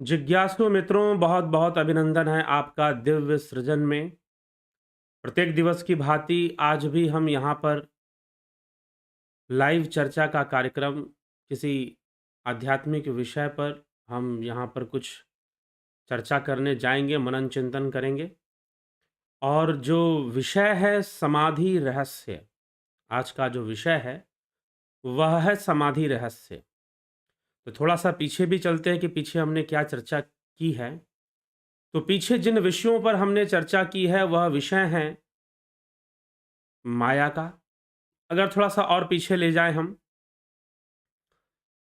जिज्ञासु मित्रों, बहुत बहुत अभिनंदन है आपका दिव्य सृजन में। प्रत्येक दिवस की भांति आज भी हम यहाँ पर लाइव चर्चा का कार्यक्रम किसी आध्यात्मिक विषय पर हम यहाँ पर कुछ चर्चा करने जाएंगे, मनन चिंतन करेंगे। और जो विषय है समाधि रहस्य, आज का जो विषय है वह है समाधि रहस्य। तो थोड़ा सा पीछे भी चलते हैं कि पीछे हमने क्या चर्चा की है। तो पीछे जिन विषयों पर हमने चर्चा की है वह विषय हैं माया का। अगर थोड़ा-सा और पीछे ले जाएँ हम,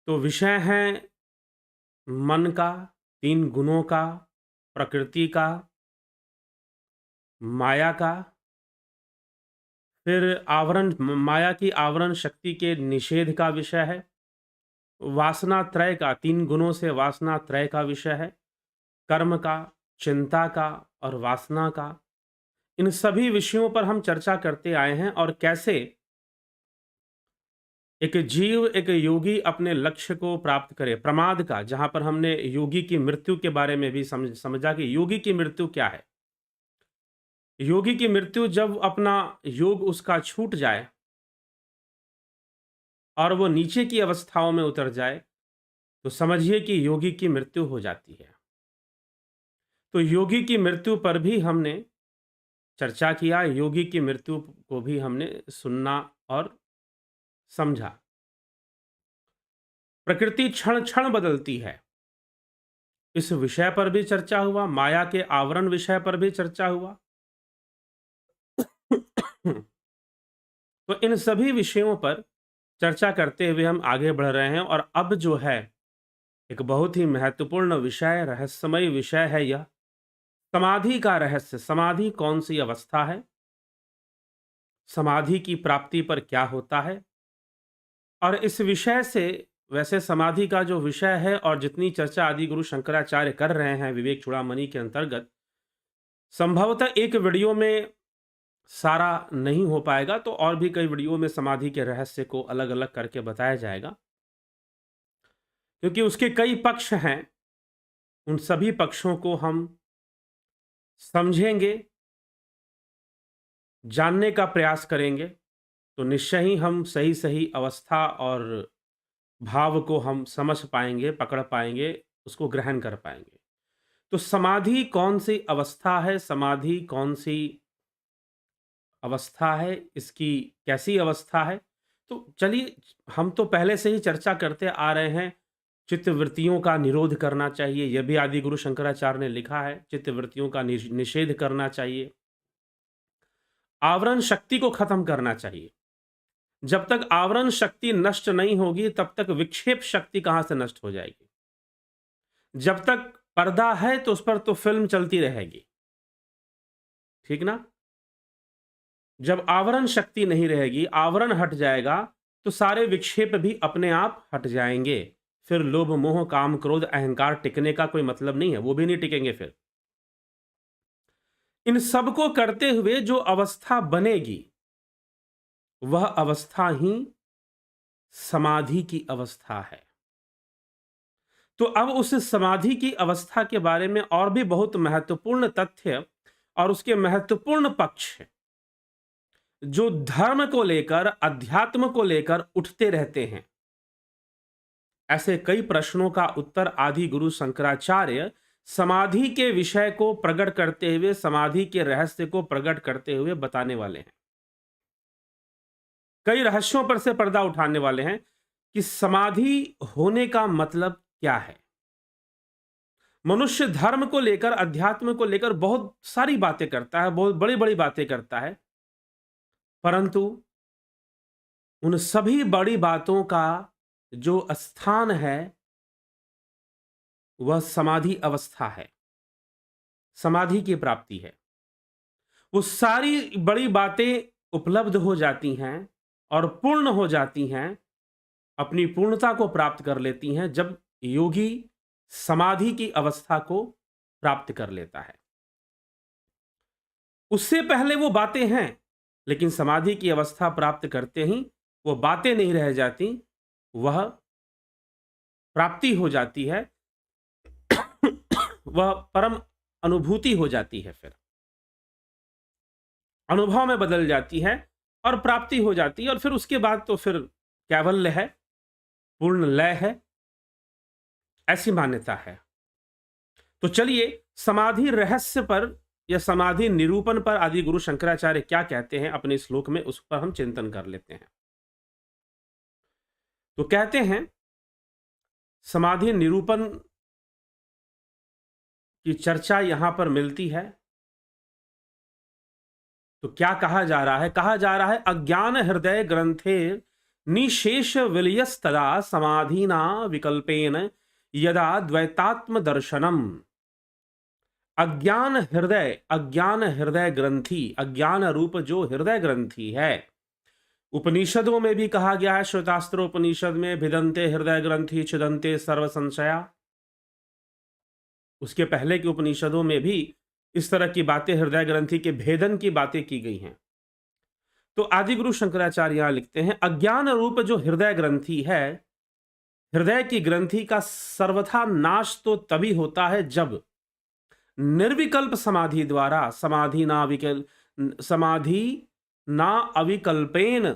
तो विषय हैं मन का, 3 गुणों का, प्रकृति का, माया का, फिर आवरण माया की आवरण शक्ति के निषेध का विषय है, वासना त्रय का, 3 गुणों से वासना त्रय का विषय है, कर्म का, चिंता का और वासना का। इन सभी विषयों पर हम चर्चा करते आए हैं और कैसे एक जीव, एक योगी अपने लक्ष्य को प्राप्त करे। प्रमाद का, जहाँ पर हमने योगी की मृत्यु के बारे में भी समझा कि योगी की मृत्यु क्या है। योगी की मृत्यु जब अपना योग उसका छूट जाए और वो नीचे की अवस्थाओं में उतर जाए, तो समझिए कि योगी की मृत्यु हो जाती है। तो योगी की मृत्यु पर भी हमने चर्चा किया, योगी की मृत्यु को भी हमने सुनना और समझा। प्रकृति क्षण-क्षण बदलती है, इस विषय पर भी चर्चा हुआ, माया के आवरण विषय पर भी चर्चा हुआ। तो इन सभी विषयों पर चर्चा करते हुए हम आगे बढ़ रहे हैं और अब जो है एक बहुत ही महत्वपूर्ण विषय, रहस्यमय विषय है यह समाधि का रहस्य। समाधि कौन सी अवस्था है? समाधि की प्राप्ति पर क्या होता है? और इस विषय से, वैसे समाधि का जो विषय है और जितनी चर्चा आदि गुरु शंकराचार्य कर रहे हैं विवेक चूड़ामणि के अंतर्गत, संभवतः एक वीडियो में सारा नहीं हो पाएगा, तो और भी कई वीडियो में समाधि के रहस्य को अलग-अलग करके बताया जाएगा। क्योंकि उसके कई पक्ष हैं, उन सभी पक्षों को हम समझेंगे, जानने का प्रयास करेंगे, तो निश्चय ही हम सही-सही अवस्था और भाव को हम समझ पाएँगे, पकड़ पाएँगे, उसको ग्रहण कर पाएँगे। तो समाधि कौन-सी अवस्था है? समाधि कौन-सी अवस्था है? इसकी कैसी अवस्था है? तो चलिए, हम तो पहले से ही चर्चा करते आ रहे हैं, चित्तवृत्तियों का निरोध करना चाहिए, यह भी आदि गुरु शंकराचार्य ने लिखा है, चित्तवृत्तियों का निषेध करना चाहिए। आवरण शक्ति को खत्म करना चाहिए। जब तक आवरण शक्ति नष्ट नहीं होगी, तब तक विक्षेप शक्ति कहाँ से नष्ट हो जाएगी? जब तक पर्दा है, तो उस पर तो फ़िल्म चलती रहेगी। ठीक ना? जब आवरण शक्ति नहीं रहेगी, आवरण हट जाएगा, तो सारे विक्षेप भी अपने आप हट जाएँगे। फिर लोभ, मोह, काम, क्रोध, अहंकार टिकने का कोई मतलब नहीं है, वो भी नहीं टिकेंगे फिर। इन सब को करते हुए जो अवस्था बनेगी, वह अवस्था ही समाधि की अवस्था है। तो अब उस समाधि की अवस्था के बारे में और भी बहुत महत्वपूर्ण तथ्य और उसके महत्वपूर्ण पक्ष हैं, जो धर्म को लेकर, अध्यात्म को लेकर उठते रहते हैं। ऐसे कई प्रश्नों का उत्तर आदि गुरु शंकराचार्य समाधि के विषय को प्रकट करते हुए, समाधि के रहस्य को प्रकट करते हुए बताने वाले हैं। कई रहस्यों पर से पर्दा उठाने वाले हैं कि समाधि होने का मतलब क्या है। मनुष्य धर्म को लेकर, अध्यात्म को लेकर बहुत सारी बातें करता है, बहुत बड़ी-बड़ी बातें करता है, परंतु उन सभी बड़ी बातों का जो स्थान है, वह समाधि अवस्था है, समाधि की प्राप्ति है। वो सारी बड़ी बातें उपलब्ध हो जाती हैं और पूर्ण हो जाती हैं, अपनी पूर्णता को प्राप्त कर लेती हैं, जब योगी समाधि की अवस्था को प्राप्त कर लेता है। उससे पहले वो बातें हैं, लेकिन समाधि की अवस्था प्राप्त करते ही वो बातें नहीं रह जाती, वह प्राप्ति हो जाती है। वह परम अनुभूति हो जाती है, फिर अनुभव में बदल जाती है और प्राप्ति हो जाती है, और फिर उसके बाद तो फिर कैवल्य है, पूर्ण लय है, ऐसी मान्यता है। तो चलिए समाधि रहस्य पर या समाधि निरूपण पर आदि गुरु शंकराचार्य क्या कहते हैं अपने श्लोक में, उस पर हम चिंतन कर लेते हैं। तो कहते हैं समाधि निरूपण की चर्चा यहां पर मिलती है। तो क्या कहा जा रहा है? कहा जा रहा है अज्ञान हृदय ग्रंथे निशेष विलयस्तदा समाधिना विकल्पेन यदा द्वैतात्म दर्शनम। अज्ञान हृदय ग्रंथि, अज्ञान रूप जो हृदय ग्रंथि है, उपनिषदों में भी कहा गया है, श्वेतास्त्रोपनिषद में भिदंते हृदय ग्रंथि छिदंते सर्व संशया। उसके पहले के उपनिषदों में भी इस तरह की बातें, हृदय ग्रंथि के भेदन की बातें की गई हैं। तो आदि गुरु शंकराचार्य यहां लिखते हैं अज्ञान रूप जो हृदय ग्रंथि है, हृदय की ग्रंथि का सर्वथा नाश तो तभी होता है जब निर्विकल्प समाधि द्वारा समाधि ना अविकल्पेन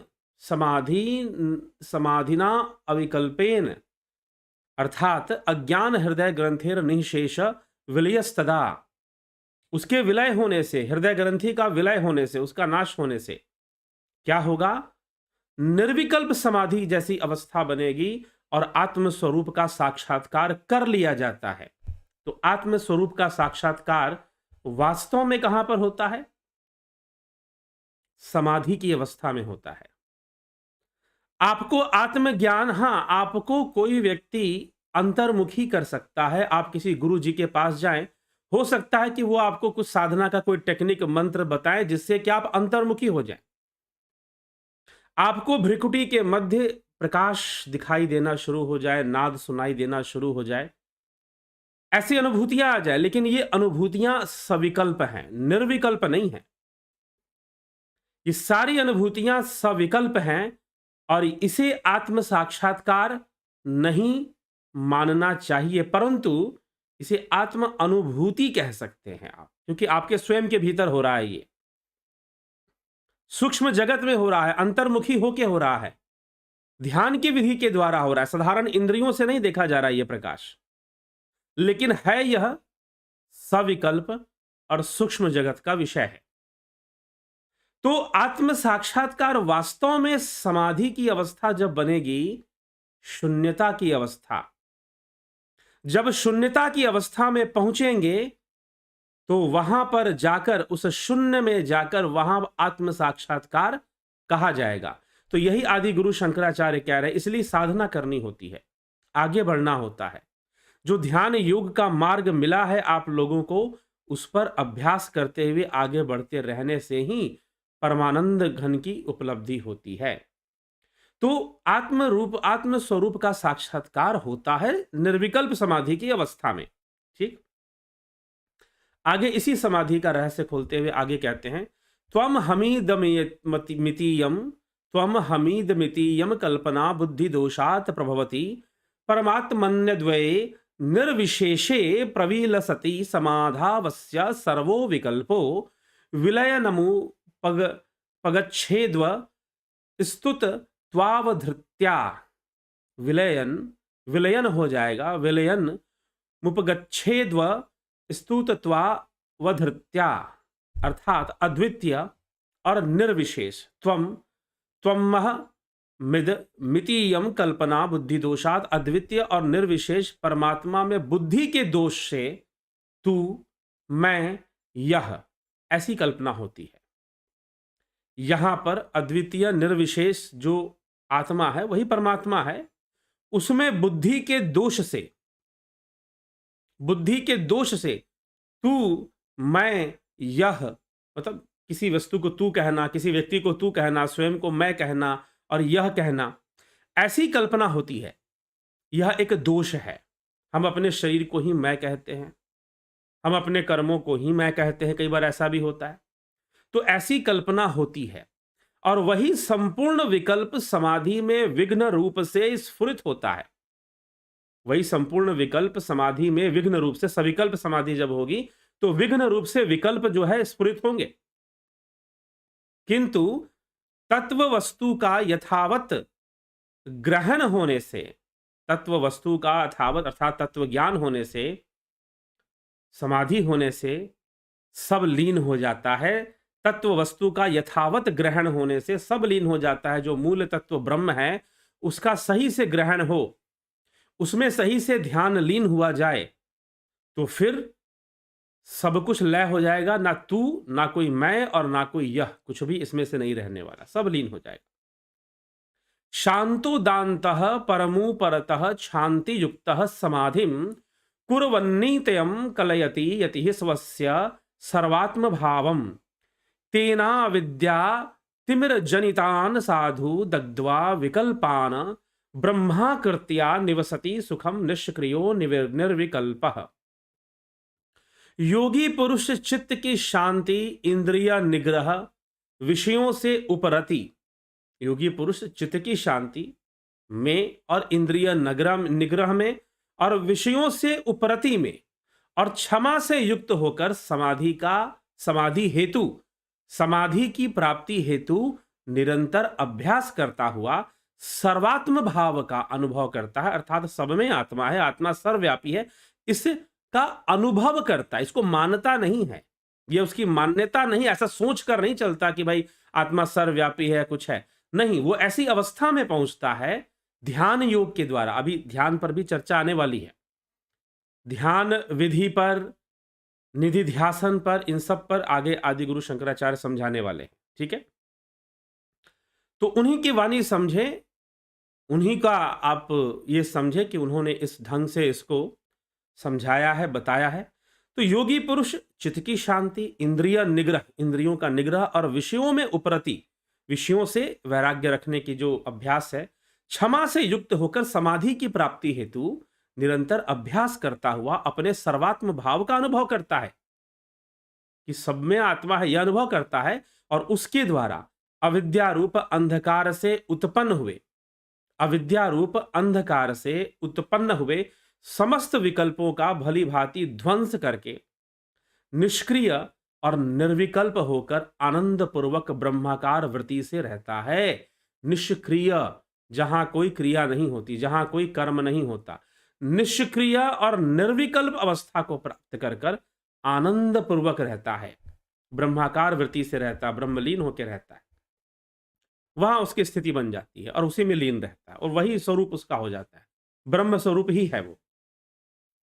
समाधिना अविकल्पेन, अर्थात अज्ञान हृदय ग्रंथेर निशेष विलयस्तदा, उसके विलय होने से, हृदय ग्रंथि का विलय होने से, उसका नाश होने से क्या होगा? निर्विकल्प समाधि जैसी अवस्था बनेगी और आत्म स्वरूप का साक्षात्कार कर लिया जाता है। तो आत्म स्वरूप का साक्षात्कार वास्तव में कहां पर होता है? समाधि की अवस्था में होता है। आपको आत्मज्ञान, हां, आपको कोई व्यक्ति अंतर्मुखी कर सकता है। आप किसी गुरु जी के पास जाएं, हो सकता है कि वो आपको कुछ साधना का कोई टेक्निक मंत्र बताएं जिससे कि आप अंतर्मुखी हो जाएं। आपको भ्रिकुटी के मध्य प्रकाश दिखाई देना शुरू हो जाए, नाद सुनाई देना शुरू हो जाए, ऐसी अनुभूतियां आ जाए। लेकिन ये अनुभूतियां सविकल्प हैं, निर्विकल्प नहीं है। ये सारी अनुभूतियां सविकल्प हैं और इसे आत्म साक्षात्कार नहीं मानना चाहिए, परंतु इसे आत्म अनुभूति कह सकते हैं आप, क्योंकि आपके स्वयं के भीतर हो रहा है। ये सूक्ष्म जगत में हो रहा है, अंतर्मुखी होके हो रहा है, ध्यान की विधि के द्वारा हो रहा है। साधारण इंद्रियों से नहीं देखा जा रहा है ये प्रकाश, लेकिन है यह सविकल्प और सूक्ष्म जगत का विषय है। तो आत्म साक्षात्कार वास्तव में समाधि की अवस्था जब बनेगी, शून्यता की अवस्था, जब शून्यता की अवस्था में पहुंचेंगे तो वहां पर जाकर, उस शून्य में जाकर वहां आत्म साक्षात्कार कहा जाएगा। तो यही आदि गुरु शंकराचार्य कह रहे हैं। इसलिए साधना करनी होती है, आगे बढ़ना होता है। जो ध्यान योग का मार्ग मिला है आप लोगों को, उस पर अभ्यास करते हुए आगे बढ़ते रहने से ही परमानंद घन की उपलब्धि होती है। तो आत्म स्वरूप का साक्षात्कार होता है निर्विकल्प समाधि की अवस्था में। ठीक, आगे इसी समाधि का रहस्य खोलते हुए आगे कहते हैं त्वम हमीद मितीयम कल्पना बुद्धि दोषात प्रभवती परमात्मन्यद्वये निर्विशेषे प्रविलसति समाधावस्य सर्वो विकल्पो विलयनमु पगच्छेद्व स्तुत त्वावधृत्या। विलयन हो जाएगा, विलयन मुपगच्छेद्व स्तुत्वावधृत्या, अर्थात अद्वितीय और निर्विशेष। त्वमः मितीयम कल्पना बुद्धि दोषात, अद्वितीय और निर्विशेष परमात्मा में बुद्धि के दोष से तू, मैं, यह, ऐसी कल्पना होती है। यहां पर अद्वितीय निर्विशेष जो आत्मा है वही परमात्मा है, उसमें बुद्धि के दोष से तू, मैं, यह, मतलब किसी वस्तु को तू कहना, किसी व्यक्ति को तू कहना, स्वयं को मैं कहना और यह कहना, ऐसी कल्पना होती है। यह एक दोष है। हम अपने शरीर को ही मैं कहते हैं, हम अपने कर्मों को ही मैं कहते हैं, कई बार ऐसा भी होता है। तो ऐसी कल्पना होती है और वही संपूर्ण विकल्प समाधि में विघ्न रूप से स्फुरित होता है। वही संपूर्ण विकल्प समाधि में विघ्न रूप से, सविकल्प समाधि जब होगी तो विघ्न रूप से विकल्प जो है स्फुरित होंगे, किंतु तत्व वस्तु का यथावत ग्रहण होने से, तत्व वस्तु का यथावत अर्थात तत्व ज्ञान होने से, समाधि होने से सब लीन हो जाता है। तत्व वस्तु का यथावत ग्रहण होने से सब लीन हो जाता है। जो मूल तत्व ब्रह्म है उसका सही से ग्रहण हो, उसमें सही से ध्यान लीन हुआ जाए, तो फिर सब कुछ लय हो जाएगा। ना तू, ना कोई मैं और ना कोई यह, कुछ भी इसमें से नहीं रहने वाला, सब लीन हो जाएगा। शांतो दान्तः परमु परतः शांति युक्तः समाधिम कुर्वन्नीतयं कलयति यति स्वस्य सर्वात्म भावम तेना विद्या तिमिर जनितान साधु दग्ध्वा विकल्पान ब्रह्माकृत्या निवसति सुखम निष्क्रियो निर्विकल्पः। योगी पुरुष चित्त की शांति, इंद्रिय निग्रह, विषयों से उपरति, योगी पुरुष चित्त की शांति में और इंद्रिय निग्रह में और विषयों से उपरति में और क्षमा से युक्त होकर समाधि हेतु, समाधि की प्राप्ति हेतु निरंतर अभ्यास करता हुआ सर्वात्म भाव का अनुभव करता है। अर्थात सब में आत्मा है, आत्मा सर्वव्यापी है, इसका अनुभव करता है। इसको मानता नहीं है, ये उसकी मान्यता नहीं, ऐसा सोच कर नहीं चलता कि भाई आत्मा सर्वव्यापी है, कुछ है नहीं। वो ऐसी अवस्था में पहुंचता है ध्यान योग के द्वारा। अभी ध्यान पर भी चर्चा आने वाली है, ध्यान विधि पर, निधि ध्यासन पर, इन सब पर आगे आदि गुरु शंकराचार्य समझाने वाले हैं। ठीक है, तो उन्हीं की वाणी समझे, उन्हीं का आप ये समझे कि उन्होंने इस ढंग से इसको समझाया है, बताया है। तो योगी पुरुष चित्त की शांति, इंद्रिय निग्रह, इंद्रियों का निग्रह और विषयों में उपरति, विषयों से वैराग्य रखने की जो अभ्यास है, क्षमा से युक्त होकर समाधि की प्राप्ति हेतु निरंतर अभ्यास करता हुआ अपने सर्वात्म भाव का अनुभव करता है कि सब में आत्मा है, यह अनुभव करता है। और उसके द्वारा अविद्या रूप अंधकार से उत्पन्न हुए, अविद्या रूप अंधकार से उत्पन्न हुए समस्त विकल्पों का भली भांति ध्वंस करके निष्क्रिय और निर्विकल्प होकर आनंद पूर्वक ब्रह्माकार वृत्ति से रहता है। निष्क्रिय, जहां कोई क्रिया नहीं होती, जहां कोई कर्म नहीं होता, निष्क्रिय और निर्विकल्प अवस्था को प्राप्त कर कर आनंद पूर्वक रहता है, ब्रह्माकार वृत्ति से रहता, ब्रह्मलीन होकर रहता है। वहां उसकी स्थिति बन जाती है और उसी में लीन रहता है और वही स्वरूप उसका हो जाता है, ब्रह्म स्वरूप ही है वो।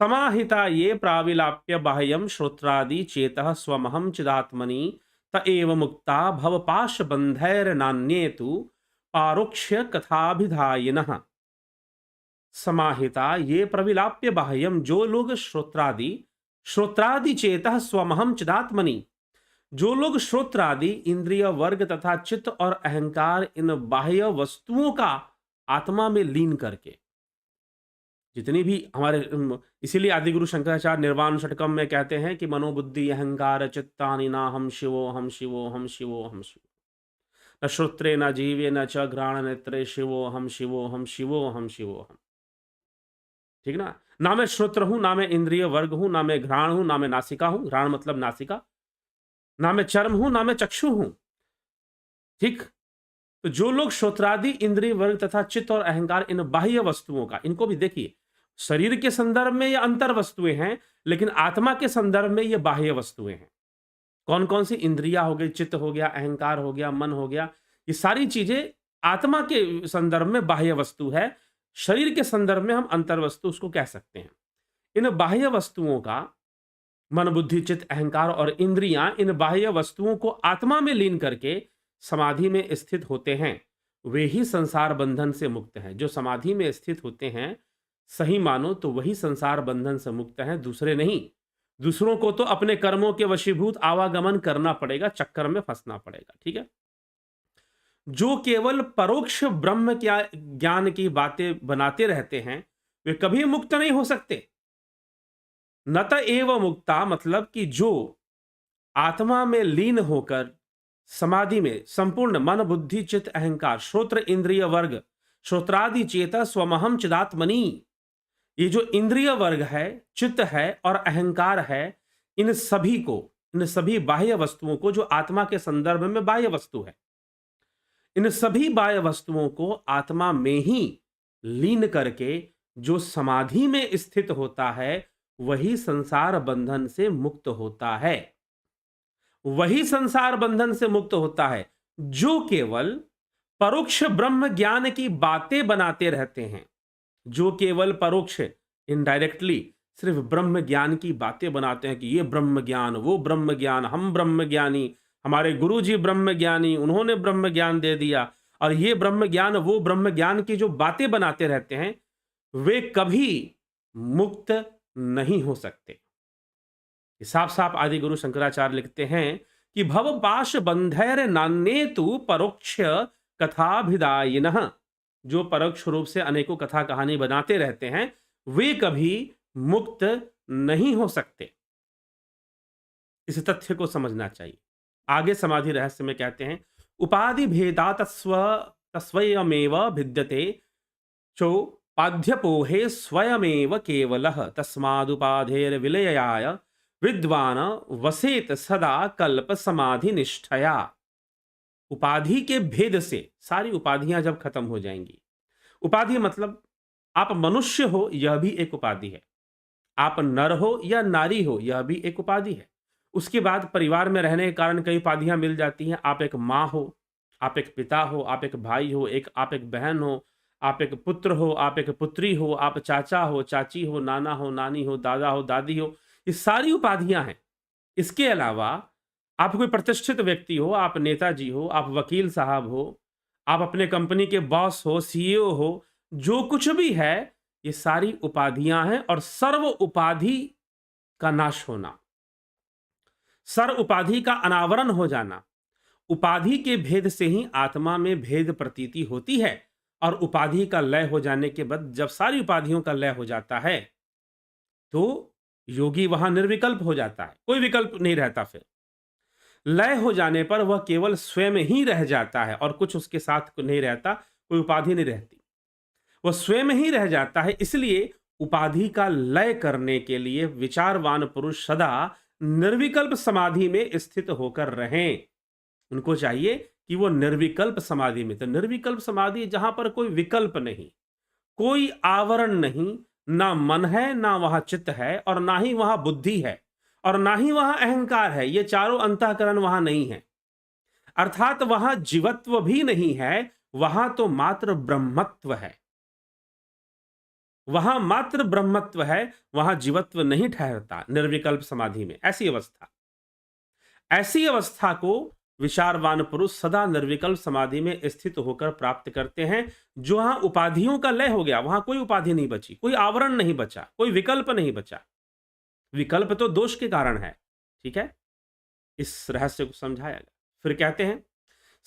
समाहिता ये प्राविलाप्य बाह्यम श्रोत्रादि चेतः स्वमहम चिदात्मनि त एव मुक्ता भवपाश बंधैर नान्ये तु पारोक्ष्य कथाभिधायिनः। समाहिता ये प्रविलाप्य बाह्यम, जो लोग श्रोत्रादि चेतः स्वमहम चिदात्मनि, जो लोग श्रोत्रादि इंद्रिय वर्ग तथा चित्त और अहंकार इन बाह्य वस्तुओं का आत्मा में लीन करके, जितनी भी हमारे, इसीलिए आदिगुरु शंकराचार्य निर्वाण षटकम में कहते हैं कि मनोबुद्धि अहंकार चित्तानि ना हम शिवो हम शिवो हम शिवो हम शिवो, न श्रोत्रे न जीवे न च घ्राण नेत्रे शिवो हम शिवो हम शिवो हम शिवो हम। ठीक ना, ना मैं श्रोत्र हूं, ना मैं इंद्रिय वर्ग हूं, ना मैं घ्राण हूं, ना मैं नासिका हूं, घ्राण मतलब नासिका, ना मैं चर्म हूं, ना मैं चक्षु हूं। ठीक, तो जो लोग श्रोत्रादि इंद्रिय वर्ग तथा चित्त और अहंकार इन बाह्य वस्तुओं का, इनको भी देखिए, शरीर के संदर्भ में ये अंतर वस्तुएं हैं, लेकिन आत्मा के संदर्भ में ये बाह्य वस्तुएं हैं। कौन कौन सी? इंद्रिया हो गई, चित्त हो गया, अहंकार हो गया, मन हो गया, ये सारी चीजें आत्मा के संदर्भ में बाह्य वस्तु है। शरीर के संदर्भ में हम अंतर वस्तु उसको कह सकते हैं। इन बाह्य वस्तुओं का, मन बुद्धि चित्त अहंकार और इंद्रियां, इन बाह्य वस्तुओं को आत्मा में लीन करके समाधि में स्थित होते हैं, वे ही संसार बंधन से मुक्त हैं। जो समाधि में स्थित होते हैं, सही मानो तो वही संसार बंधन से मुक्त हैं, दूसरे नहीं। दूसरों को तो अपने कर्मों के वशीभूत आवागमन करना पड़ेगा, चक्कर में फंसना पड़ेगा। ठीक है, जो केवल परोक्ष ब्रह्म ज्ञान की बातें बनाते रहते हैं, वे कभी मुक्त नहीं हो सकते। नत एव मुक्ता, मतलब कि जो आत्मा में लीन होकर समाधि में संपूर्ण मन बुद्धि चित्त अहंकार, श्रोत्र इंद्रिय वर्ग, श्रोत्रादि चेता स्वमहम चिदात्मनि, ये जो इंद्रिय वर्ग है, चित्त है और अहंकार है, इन सभी को, इन सभी बाह्य वस्तुओं को, जो आत्मा के संदर्भ में बाह्य वस्तु है, इन सभी बाह्य वस्तुओं को आत्मा में ही लीन करके जो समाधि में स्थित होता है, वही संसार बंधन से मुक्त होता है। वही संसार बंधन से मुक्त होता है जो केवल परोक्ष ब्रह्म ज्ञान की बातें बनाते रहते हैं, जो केवल परोक्ष, इनडायरेक्टली सिर्फ ब्रह्म ज्ञान की बातें बनाते हैं कि ये ब्रह्म ज्ञान, वो ब्रह्म ज्ञान, हम ब्रह्म ज्ञानी, हमारे गुरु जी ब्रह्म ज्ञानी, उन्होंने ब्रह्म ज्ञान दे दिया, और ये ब्रह्म ज्ञान, वो ब्रह्म ज्ञान की जो बातें बनाते रहते हैं, वे कभी मुक्त नहीं हो सकते। साफ साफ आदि गुरु शंकराचार्य लिखते हैं कि भव पाश बंधैर नान्ये तु परोक्ष कथाभिदायिनः, जो परोक्ष रूप से अनेकों कथा कहानी बनाते रहते हैं, वे कभी मुक्त नहीं हो सकते। इस तथ्य को समझना चाहिए। आगे समाधि रहस्य में कहते हैं, उपाधि भेदा तस्वयमेव भिद्यते चो पाध्यपोहे स्वयमेव केवलः तस्मादुपाधेर विलयाय विद्वान वसेत सदा कल्प समाधि निष्ठया। उपाधि के भेद से सारी उपाधियां जब खत्म हो जाएंगी, उपाधि मतलब आप मनुष्य हो, यह भी एक उपाधि है, आप नर हो या नारी हो, यह भी एक उपाधि है। उसके बाद परिवार में रहने के कारण कई उपाधियां मिल जाती हैं। आप एक माँ हो, आप एक पिता हो, आप एक भाई हो, आप एक बहन हो, आप एक पुत्र हो, आप एक पुत्री हो, आप चाचा हो, चाची हो, नाना हो, नानी हो, दादा हो, दादी हो, ये सारी उपाधियां हैं। इसके अलावा आप कोई प्रतिष्ठित व्यक्ति हो, आप नेताजी हो, आप वकील साहब हो, आप अपने कंपनी के बॉस हो, सीईओ हो, जो कुछ भी है, ये सारी उपाधियां हैं। और सर्व उपाधि का नाश होना, सर्व उपाधि का अनावरण हो जाना, उपाधि के भेद से ही आत्मा में भेद प्रतीति होती है। और उपाधि का लय हो जाने के बाद, जब सारी उपाधियों का लय हो जाता है, तो योगी वहां निर्विकल्प हो जाता है, कोई विकल्प नहीं रहता। फिर लय हो जाने पर वह केवल स्वयं ही रह जाता है और कुछ उसके साथ नहीं रहता, कोई उपाधि नहीं रहती, वह स्वयं ही रह जाता है। इसलिए उपाधि का लय करने के लिए विचारवान पुरुष सदा निर्विकल्प समाधि में स्थित होकर रहें। उनको चाहिए कि वो निर्विकल्प समाधि में, तो निर्विकल्प समाधि जहां पर कोई विकल्प नहीं, कोई आवरण नहीं, ना मन है, ना वहां चित्त है, और ना ही वहां बुद्धि है, और ना ही वहां अहंकार है, ये चारों अंतःकरण वहां नहीं है। अर्थात वहां जीवत्व भी नहीं है, वहां तो मात्र ब्रह्मत्व है, वहां मात्र ब्रह्मत्व है, वहां जीवत्व नहीं ठहरता निर्विकल्प समाधि में। ऐसी अवस्था को विचारवान पुरुष सदा निर्विकल्प समाधि में स्थित होकर प्राप्त करते हैं। जहां उपाधियों का लय हो गया, वहां कोई उपाधि नहीं बची, कोई आवरण नहीं बचा, कोई विकल्प नहीं बचा। विकल्प तो दोष के कारण है, ठीक है। इस रहस्य को समझाया गया। फिर कहते हैं,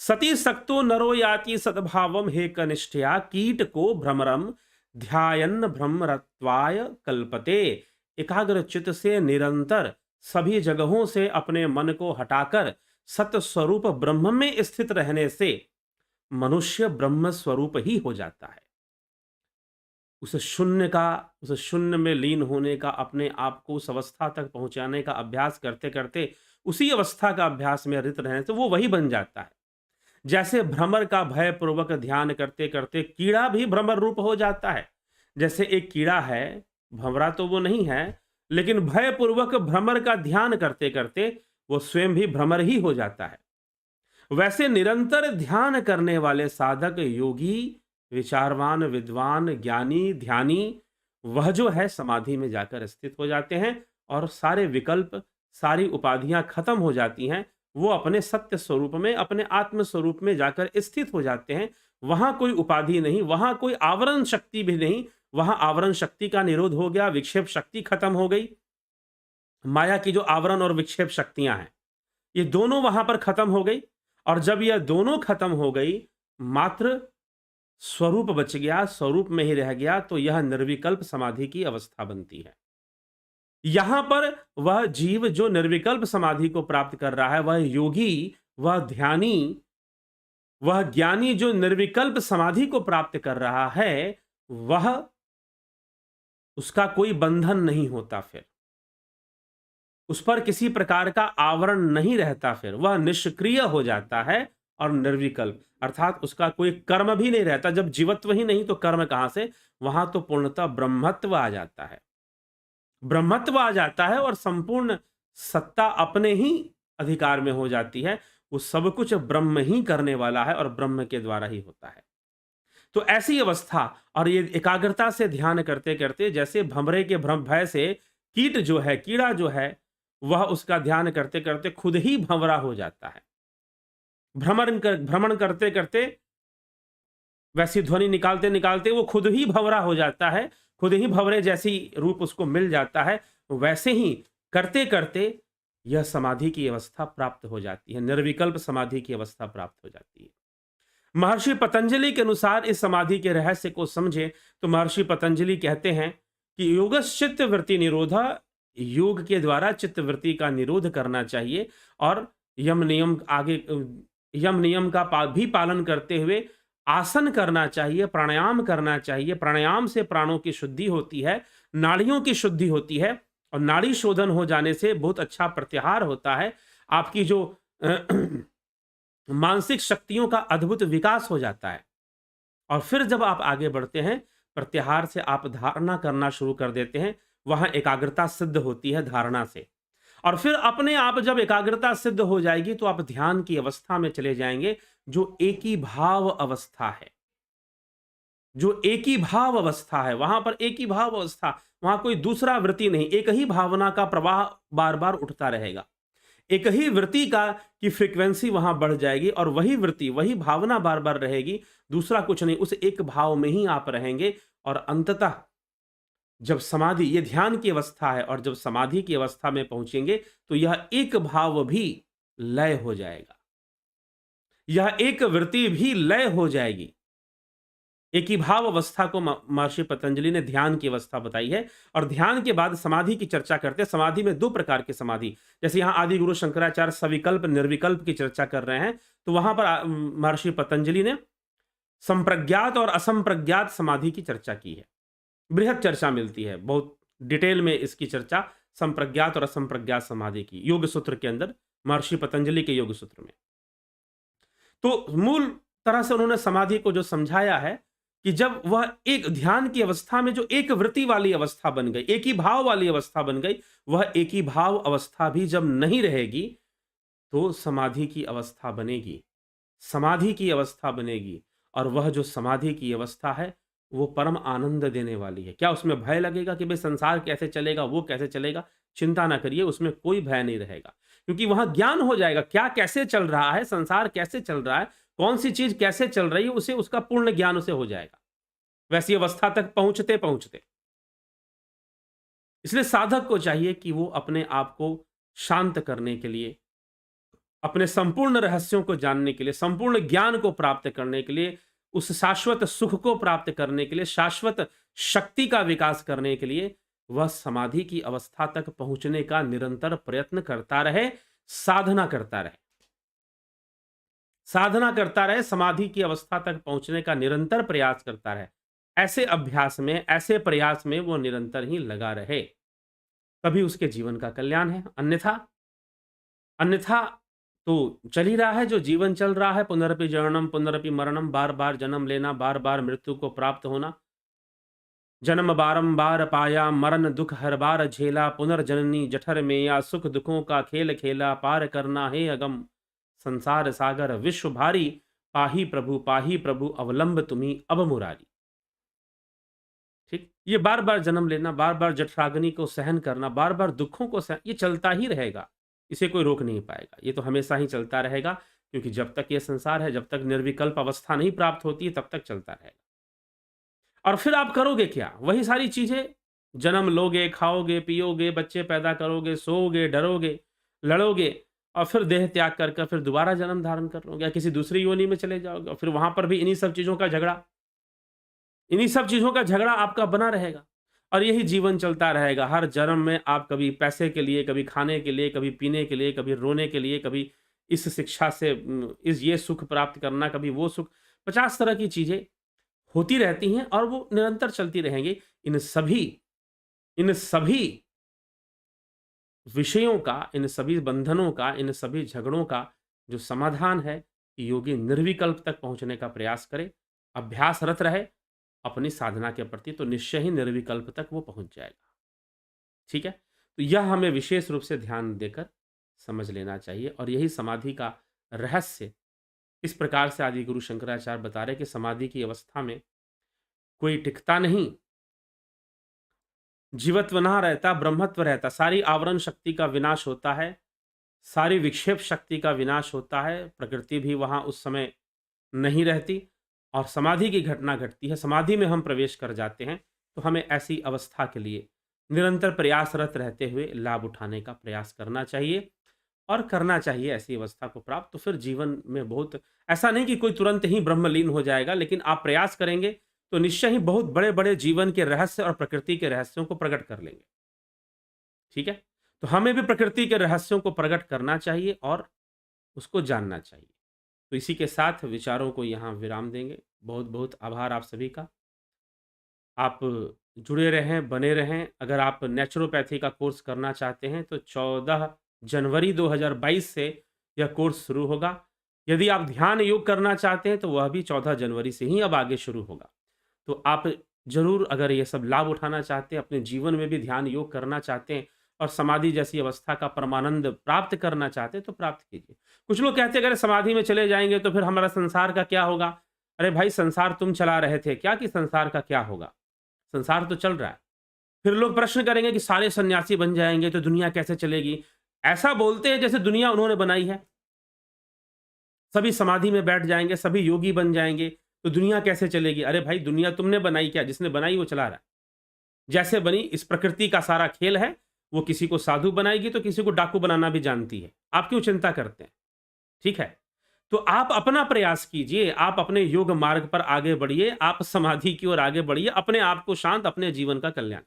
सती सक्तो नरो याति सद्भावम हे कनिष्ठया कीट को भ्रमरम ध्यायन भ्रमरत्वाय कल्पते। एकाग्र चित्त से निरंतर सभी जगहों से अपने मन को हटाकर सत्य स्वरूप ब्रह्म में स्थित रहने से मनुष्य ब्रह्म स्वरूप ही हो जाता है। उस शून्य में लीन होने का, अपने आप को उस अवस्था तक पहुंचाने का अभ्यास करते करते, उसी अवस्था का अभ्यास में रत रहने से वो वही बन जाता है। जैसे भ्रमर का भय पूर्वक ध्यान करते करते कीड़ा भी भ्रमर रूप हो जाता है। जैसे एक कीड़ा है, भंवरा तो वो नहीं है, लेकिन भय पूर्वक भ्रमर का ध्यान करते करते वो स्वयं भी भ्रमर ही हो जाता है। वैसे निरंतर ध्यान करने वाले साधक, योगी, विचारवान, विद्वान, ज्ञानी, ध्यानी, वह जो है समाधि में जाकर स्थित हो जाते हैं और सारे विकल्प, सारी उपाधियां खत्म हो जाती हैं। वो अपने सत्य स्वरूप में, अपने आत्म स्वरूप में जाकर स्थित हो जाते हैं। वहां कोई उपाधि नहीं, वहां कोई आवरण शक्ति भी नहीं। वहां आवरण शक्ति का निरोध हो गया, विक्षेप शक्ति खत्म हो गई। माया की जो आवरण और विक्षेप शक्तियां हैं, ये दोनों वहां पर खत्म हो गई। और जब यह दोनों खत्म हो गई, मात्र स्वरूप बच गया, स्वरूप में ही रह गया, तो यह निर्विकल्प समाधि की अवस्था बनती है। यहां पर वह जीव जो निर्विकल्प समाधि को प्राप्त कर रहा है, वह योगी, वह ध्यानी, वह ज्ञानी जो निर्विकल्प समाधि को प्राप्त कर रहा है, वह उसका कोई बंधन नहीं होता, फिर उस पर किसी प्रकार का आवरण नहीं रहता, फिर वह निष्क्रिय हो जाता है और निर्विकल्प, अर्थात उसका कोई कर्म भी नहीं रहता। जब जीवत्व ही नहीं तो कर्म कहां से? वहां तो पूर्णतः ब्रह्मत्व आ जाता है, ब्रह्मत्व आ जाता है और संपूर्ण सत्ता अपने ही अधिकार में हो जाती है। वो सब कुछ ब्रह्म ही करने वाला है और ब्रह्म के द्वारा ही होता है। तो ऐसी अवस्था और ये एकाग्रता से ध्यान करते करते, जैसे भंवरे के भ्रम भय से कीट जो है, कीड़ा जो है, वह उसका ध्यान करते करते खुद ही भंवरा हो जाता है। भ्रमण करते करते, वैसी ध्वनि निकालते निकालते वो खुद ही भंवरा हो जाता है, खुद ही भंवरे जैसी रूप उसको मिल जाता है। वैसे ही करते करते यह समाधि की अवस्था प्राप्त हो जाती है, निर्विकल्प समाधि की अवस्था प्राप्त हो जाती है। महर्षि पतंजलि के अनुसार इस समाधि के रहस्य को समझे तो महर्षि पतंजलि कहते हैं कि योगश्चित्त वृत्ति निरोधा, योग के द्वारा चित्त वृत्ति का निरोध करना चाहिए और यम नियम का भी पालन करते हुए आसन करना चाहिए, प्राणायाम करना चाहिए। प्राणायाम से प्राणों की शुद्धि होती है, नाड़ियों की शुद्धि होती है और नाड़ी शोधन हो जाने से बहुत अच्छा प्रत्याहार होता है। आपकी जो मानसिक शक्तियों का अद्भुत विकास हो जाता है और फिर जब आप आगे बढ़ते हैं, प्रत्याहार से आप धारणा करना शुरू कर देते हैं। वहां एकाग्रता सिद्ध होती है धारणा से, और फिर अपने आप जब एकाग्रता सिद्ध हो जाएगी तो आप ध्यान की अवस्था में चले जाएंगे, जो एक ही भाव अवस्था है, जो एक ही भाव अवस्था है। वहां पर एक ही भाव अवस्था, वहां कोई दूसरा वृत्ति नहीं, एक ही भावना का प्रवाह बार बार उठता रहेगा। एक ही वृत्ति का की फ्रीक्वेंसी वहां बढ़ जाएगी और वही वृत्ति, वही भावना बार बार रहेगी, दूसरा कुछ नहीं, उस एक भाव में ही आप रहेंगे। और अंततः जब समाधि, ये ध्यान की अवस्था है, और जब समाधि की अवस्था में पहुंचेंगे तो यह एक भाव भी लय हो जाएगा, यह एक वृत्ति भी लय हो जाएगी। एक ही भाव अवस्था को महर्षि पतंजलि ने ध्यान की अवस्था बताई है। और ध्यान के बाद समाधि की चर्चा करते हैं। समाधि में दो प्रकार की समाधि, जैसे यहां आदि गुरु शंकराचार्य सविकल्प निर्विकल्प की चर्चा कर रहे हैं, तो वहां पर महर्षि पतंजलि ने संप्रज्ञात और असंप्रज्ञात समाधि की चर्चा की है। बृहद चर्चा मिलती है, बहुत डिटेल में इसकी चर्चा संप्रज्ञात और असंप्रज्ञात समाधि की योग सूत्र के अंदर, महर्षि पतंजलि के योग सूत्र में। तो मूल तरह से उन्होंने समाधि को जो समझाया है कि जब वह एक ध्यान की अवस्था में जो एक वृत्ति वाली अवस्था बन गई, एक ही भाव वाली अवस्था बन गई, वह एक ही भाव अवस्था भी जब नहीं रहेगी तो समाधि की अवस्था बनेगी, समाधि की अवस्था बनेगी। और वह जो समाधि की अवस्था है वो परम आनंद देने वाली है। क्या उसमें भय लगेगा कि भाई संसार कैसे चलेगा, वो कैसे चलेगा? चिंता ना करिए, उसमें कोई भय नहीं रहेगा, क्योंकि वहां ज्ञान हो जाएगा क्या कैसे चल रहा है, संसार कैसे चल रहा है, कौन सी चीज कैसे चल रही है, उसे उसका पूर्ण ज्ञान उसे हो जाएगा वैसी अवस्था तक पहुंचते पहुंचते। इसलिए साधक को चाहिए कि वो अपने आप को शांत करने के लिए, अपने संपूर्ण रहस्यों को जानने के लिए, संपूर्ण ज्ञान को प्राप्त करने के लिए, उस शाश्वत सुख को प्राप्त करने के लिए, शाश्वत शक्ति का विकास करने के लिए वह समाधि की अवस्था तक पहुंचने का निरंतर प्रयत्न करता रहे, साधना करता रहे, साधना करता रहे, समाधि की अवस्था तक पहुंचने का निरंतर प्रयास करता रहे। ऐसे अभ्यास में, ऐसे प्रयास में वो निरंतर ही लगा रहे, तभी उसके जीवन का कल्याण है। अन्यथा अन्यथा तो चल ही रहा है जो जीवन चल रहा है, पुनरपि जननम पुनरपि मरणम, बार बार जन्म लेना, बार बार मृत्यु को प्राप्त होना। जन्म बारंबार पाया, मरण दुख हर बार झेला, पुनर्जननी जठर में या सुख दुखों का खेल खेला, पार करना है अगम संसार सागर विश्व भारी, पाही प्रभु अवलंब तुम्ही अब मुरारी। ठीक, ये बार बार जन्म लेना, बार बार जठराग्नि को सहन करना, बार बार दुखों को सहन, ये चलता ही रहेगा, इसे कोई रोक नहीं पाएगा, ये तो हमेशा ही चलता रहेगा। क्योंकि जब तक ये संसार है, जब तक निर्विकल्प अवस्था नहीं प्राप्त होती है, तब तक चलता रहेगा। और फिर आप करोगे क्या? वही सारी चीजें, जन्म लोगे, खाओगे, पियोगे, बच्चे पैदा करोगे, सोओगे, डरोगे, लड़ोगे, और फिर देह त्याग कर फिर दोबारा जन्म धारण कर लोगे या किसी दूसरी योनि में चले जाओगे, और फिर वहां पर भी इन्हीं सब चीजों का झगड़ा, इन्हीं सब चीजों का झगड़ा आपका बना रहेगा। और यही जीवन चलता रहेगा। हर जन्म में आप कभी पैसे के लिए, कभी खाने के लिए, कभी पीने के लिए, कभी रोने के लिए, कभी इस शिक्षा से इस ये सुख प्राप्त करना, कभी वो सुख, 50 तरह की चीजें होती रहती हैं और वो निरंतर चलती रहेंगी। इन सभी इन सभी विषयों का, इन सभी बंधनों का, इन सभी झगड़ों का जो समाधान है कि योगी निर्विकल्प तक पहुँचने का प्रयास करे, अभ्यासरत रहे अपनी साधना के प्रति, तो निश्चय ही निर्विकल्प तक वो पहुँच जाएगा। ठीक है? तो यह हमें विशेष रूप से ध्यान देकर समझ लेना चाहिए और यही समाधि का रहस्य इस प्रकार से आदि गुरु शंकराचार्य बता रहे कि समाधि की अवस्था में कोई टिकता नहीं, जीवत्व ना रहता, ब्रह्मत्व रहता, सारी आवरण शक्ति का विनाश होता है, सारी विक्षेप शक्ति का विनाश होता है, प्रकृति भी वहाँ उस समय नहीं रहती और समाधि की घटना घटती है। समाधि में हम प्रवेश कर जाते हैं, तो हमें ऐसी अवस्था के लिए निरंतर प्रयासरत रहते हुए लाभ उठाने का प्रयास करना चाहिए और करना चाहिए ऐसी अवस्था को प्राप्त। तो फिर जीवन में बहुत ऐसा नहीं कि कोई तुरंत ही ब्रह्मलीन हो जाएगा, लेकिन आप प्रयास करेंगे तो निश्चय ही बहुत बड़े-बड़े जीवन के रहस्य और प्रकृति के रहस्यों को प्रकट कर लेंगे। ठीक है? तो हमें भी प्रकृति के रहस्यों को प्रकट करना चाहिए और उसको जानना चाहिए। तो इसी के साथ विचारों को यहाँ विराम देंगे। बहुत-बहुत आभार आप सभी का। आप जुड़े रहें, बने रहें। अगर आप नेचुरोपैथी का कोर्स करना चाहते हैं तो 14 जनवरी 2022 से यह कोर्स शुरू होगा। यदि आप ध्यान योग करना चाहते हैं तो वह भी 14 जनवरी से ही अब आगे शुरू होगा। तो आप ज़रूर अगर ये सब लाभ उठाना चाहते हैं, अपने जीवन में भी ध्यान योग करना चाहते हैं और समाधि जैसी अवस्था का परमानंद प्राप्त करना चाहते हैं तो प्राप्त कीजिए। कुछ लोग कहते हैं अगर समाधि में चले जाएँगे तो फिर हमारा संसार का क्या होगा? अरे भाई संसार तुम चला रहे थे क्या कि संसार का क्या होगा? संसार तो चल रहा है। फिर लोग प्रश्न करेंगे कि सारे सन्यासी बन जाएँगे तो दुनिया कैसे चलेगी? ऐसा बोलते हैं जैसे दुनिया उन्होंने बनाई है। सभी समाधि में बैठ जाएँगे, सभी योगी बन जाएँगे, तो दुनिया कैसे चलेगी? अरे भाई दुनिया तुमने बनाई क्या? जिसने बनाई वो चला रहा है। जैसे बनी इस प्रकृति का सारा खेल है, वो किसी को साधु बनाएगी तो किसी को डाकू बनाना भी जानती है। आप क्यों चिंता करते हैं? ठीक है? तो आप अपना प्रयास कीजिए, आप अपने योग मार्ग पर आगे बढ़िए, आप समाधि की ओर आगे बढ़िए, अपने आप को शांत, अपने जीवन का कल्याण।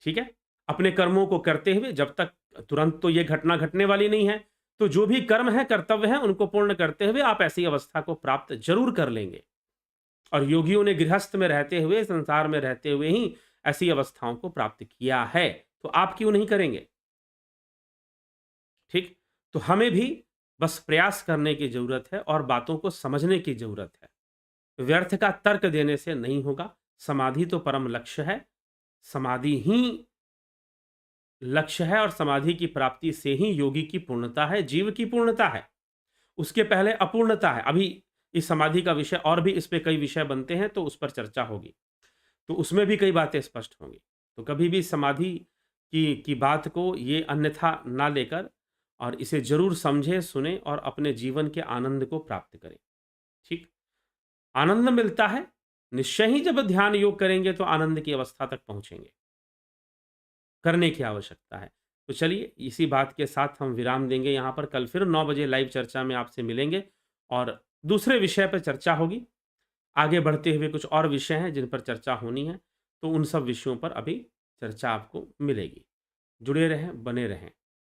ठीक है? अपने कर्मों को करते हुए जब तक तुरंत तो ये घटना घटने वाली नहीं है, तो जो भी कर्म है, कर्तव्य है, उनको पूर्ण करते हुए आप ऐसी अवस्था को प्राप्त ज़रूर कर लेंगे। और योगियों ने गृहस्थ में रहते हुए, संसार में रहते हुए ही ऐसी अवस्थाओं को प्राप्त किया है, तो आप क्यों नहीं करेंगे? ठीक? तो हमें भी बस प्रयास करने की ज़रूरत है और बातों को समझने की ज़रूरत है। व्यर्थ का तर्क देने से नहीं होगा, समाधि तो परम लक्ष्य है, समाधि ही लक्ष्य है और समाधि की प्राप्ति से ही योगी की पूर्णता है, जीव की पूर्णता है। उसके पहले अपूर्णता है। अभी इस समाधि का विषय और भी इस पे कई विषय बनते हैं तो उस पर चर्चा होगी। तो उसमें भी कई बातें स्पष्ट होंगी। तो कभी भी समाधि की बात को ये अन्यथा ना लेकर और इसे ज़रूर समझें, सुनें और अपने जीवन के आनंद को प्राप्त करें। ठीक? आनंद मिलता है, निश्चय ही जब ध्यान योग करेंगे तो आनंद की अवस्था तक पहुँचेंगे। करने की आवश्यकता है। तो चलिए इसी बात के साथ हम विराम देंगे यहाँ पर। कल फिर 9 बजे लाइव चर्चा में आपसे मिलेंगे और दूसरे विषय पर चर्चा होगी। आगे बढ़ते हुए कुछ और विषय हैं जिन पर चर्चा होनी है, तो उन सब विषयों पर अभी चर्चा आपको मिलेगी। जुड़े रहें, बने रहें,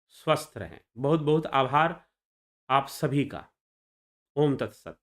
स्वस्थ रहें। बहुत-बहुत आभार आप सभी का। ओम तत्सत।